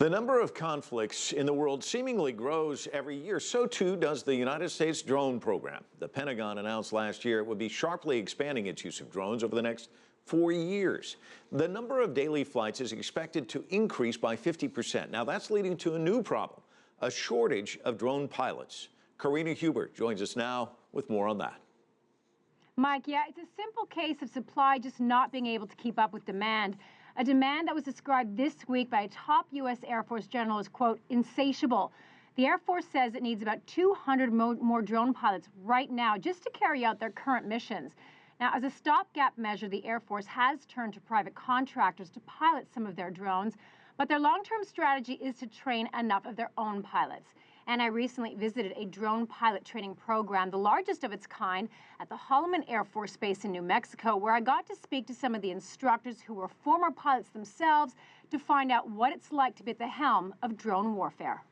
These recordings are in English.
The number of conflicts in the world seemingly grows every year. So too does the United States drone program. The Pentagon announced last year it would be sharply expanding its use of drones over the next 4 years. The number of daily flights is expected to increase by 50%. Now that's leading to a new problem, a shortage of drone pilots. Karina Hubert joins us now with more on that. Mike, yeah, it's a simple case of supply just not being able to keep up with demand. A demand that was described this week by a top U.S. Air Force general as, quote, insatiable. The Air Force says it needs about 200 more drone pilots right now just to carry out their current missions. Now, as a stopgap measure, the Air Force has turned to private contractors to pilot some of their drones, but their long-term strategy is to train enough of their own pilots. And I recently visited a drone pilot training program, the largest of its kind, at the Holloman Air Force Base in New Mexico, where I got to speak to some of the instructors who were former pilots themselves to find out what it's like to be at the helm of drone warfare.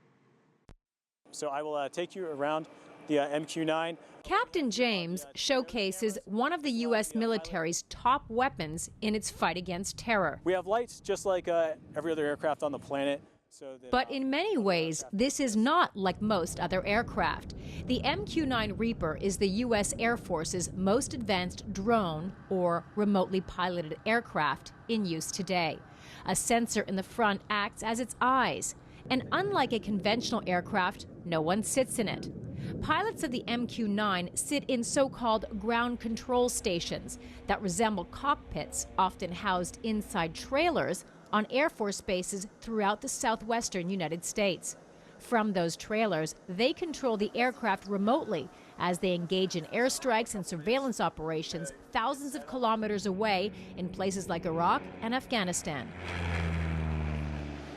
So I will take you around the MQ-9. Captain James showcases one of the U.S. military's top weapons in its fight against terror. We have lights just like every other aircraft on the planet. But in many ways, this is not like most other aircraft. The MQ-9 Reaper is the U.S. Air Force's most advanced drone, or remotely piloted aircraft, in use today. A sensor in the front acts as its eyes. And unlike a conventional aircraft, no one sits in it. Pilots of the MQ-9 sit in so-called ground control stations that resemble cockpits, often housed inside trailers, on Air Force bases throughout the southwestern United States. From those trailers, they control the aircraft remotely as they engage in airstrikes and surveillance operations thousands of kilometers away in places like Iraq and Afghanistan.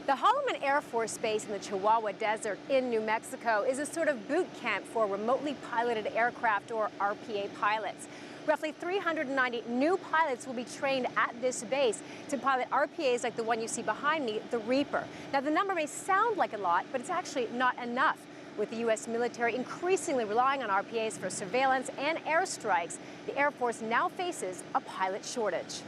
The Holloman Air Force Base in the Chihuahua Desert in New Mexico is a sort of boot camp for remotely piloted aircraft, or RPA pilots. Roughly 390 new pilots will be trained at this base to pilot RPAs like the one you see behind me, the Reaper. Now, the number may sound like a lot, but it's actually not enough. With the U.S. military increasingly relying on RPAs for surveillance and airstrikes, the Air Force now faces a pilot shortage.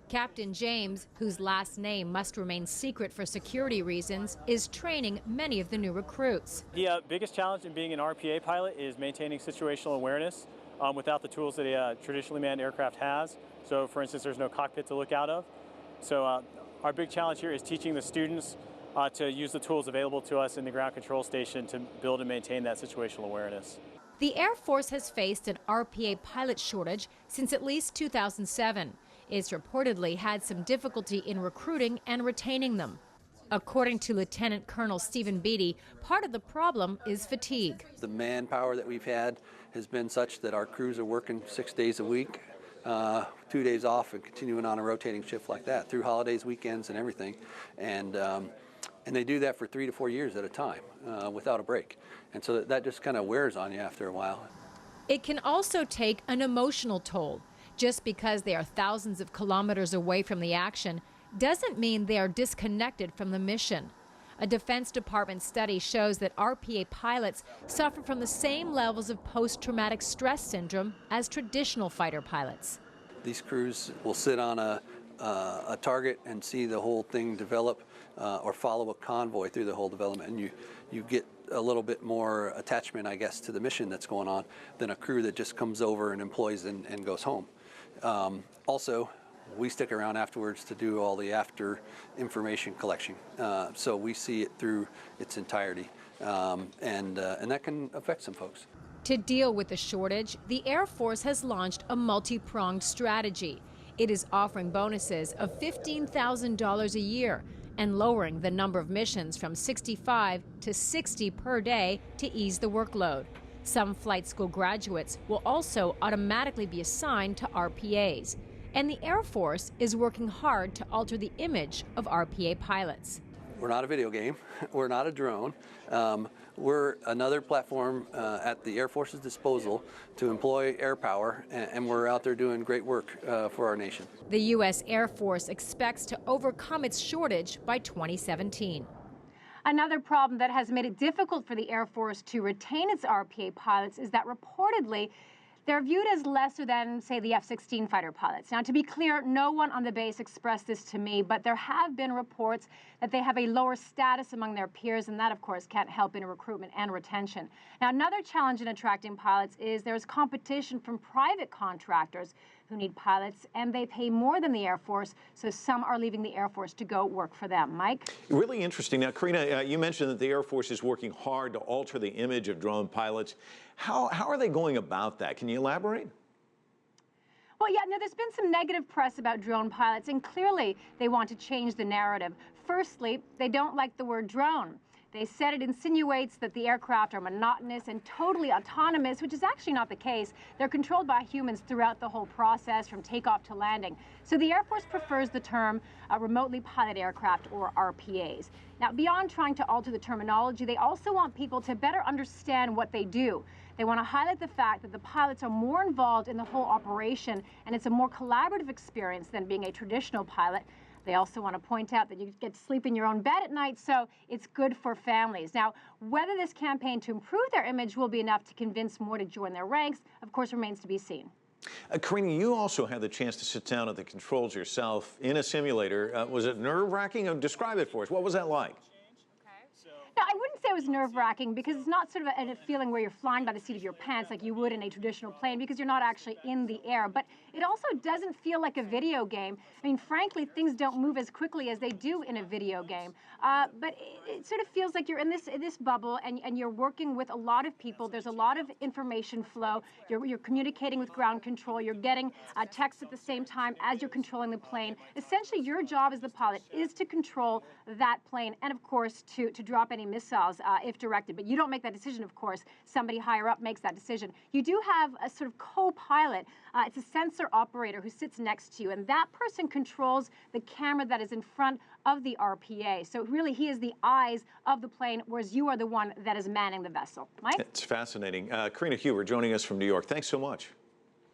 Captain James, whose last name must remain secret for security reasons, is training many of the new recruits. The biggest challenge in being an RPA pilot is maintaining situational awareness without the tools that a traditionally manned aircraft has. So, for instance, there's no cockpit to look out of. So our big challenge here is teaching the students to use the tools available to us in the ground control station to build and maintain that situational awareness. The Air Force has faced an RPA pilot shortage since at least 2007. It's reportedly had some difficulty in recruiting and retaining them. According to Lieutenant Colonel Stephen Beatty, part of the problem is fatigue. The manpower that we've had has been such that our crews are working 6 days a week, 2 days off, and continuing on a rotating shift like that through holidays, weekends, and everything. And they do that for 3 to 4 years at a time without a break. And so that just kind of wears on you after a while. It can also take an emotional toll. Just because they are thousands of kilometers away from the action doesn't mean they are disconnected from the mission. A Defense Department study shows that RPA pilots suffer from the same levels of post-traumatic stress syndrome as traditional fighter pilots. These crews will sit on a target and see the whole thing develop, or follow a convoy through the whole development, and you get a little bit more attachment, I guess, to the mission that's going on than a crew that just comes over and employs and goes home. Also, we stick around afterwards to do all the after information collection, so we see it through its entirety, and that can affect some folks. To deal with the shortage, the Air Force has launched a multi-pronged strategy. It is offering bonuses of $15,000 a year and lowering the number of missions from 65 to 60 per day to ease the workload. Some flight school graduates will also automatically be assigned to RPAs. And the Air Force is working hard to alter the image of RPA pilots. We're not a video game. We're not a drone. We're another platform at the Air Force's disposal to employ air power, and we're out there doing great work for our nation. The U.S. Air Force expects to overcome its shortage by 2017. Another problem that has made it difficult for the Air Force to retain its RPA pilots is that reportedly They're viewed as lesser than, say, the F-16 fighter pilots. Now, to be clear, no one on the base expressed this to me, but there have been reports that they have a lower status among their peers, and that, of course, can't help in recruitment and retention. Now, another challenge in attracting pilots is there's competition from private contractors who need pilots, and they pay more than the Air Force, so some are leaving the Air Force to go work for them. Mike? Really interesting. Now, Karina, you mentioned that the Air Force is working hard to alter the image of drone pilots. How are they going about that? Can you elaborate? Well, yeah, no, there's been some negative press about drone pilots, and clearly they want to change the narrative. Firstly, they don't like the word drone. They said it insinuates that the aircraft are monotonous and totally autonomous, which is actually not the case. They're controlled by humans throughout the whole process, from takeoff to landing. So the Air Force prefers the term remotely piloted aircraft, or RPAs. Now, beyond trying to alter the terminology, they also want people to better understand what they do. They want to highlight the fact that the pilots are more involved in the whole operation, and it's a more collaborative experience than being a traditional pilot. They also want to point out that you get to sleep in your own bed at night, so it's good for families. Now, whether this campaign to improve their image will be enough to convince more to join their ranks, of course, remains to be seen. Karina, you also had the chance to sit down at the controls yourself in a simulator. Was it nerve-wracking? Describe it for us. What was that like? No, I wouldn't say it was nerve-wracking, because it's not sort of a feeling where you're flying by the seat of your pants like you would in a traditional plane, because you're not actually in the air. But it also doesn't feel like a video game. I mean, frankly, things don't move as quickly as they do in a video game. But it sort of feels like you're in this bubble, and you're working with a lot of people. There's a lot of information flow. You're communicating with ground control. You're getting texts at the same time as you're controlling the plane. Essentially, your job as the pilot is to control that plane, and of course, to drop any missiles if directed. But you don't make that decision, of course. Somebody higher up makes that decision. You do have a sort of co-pilot. It's a sensor operator who sits next to you, and that person controls the camera that is in front of the RPA. So really, he is the eyes of the plane, whereas you are the one that is manning the vessel. Mike? It's fascinating. Karina Huber joining us from New York. Thanks so much.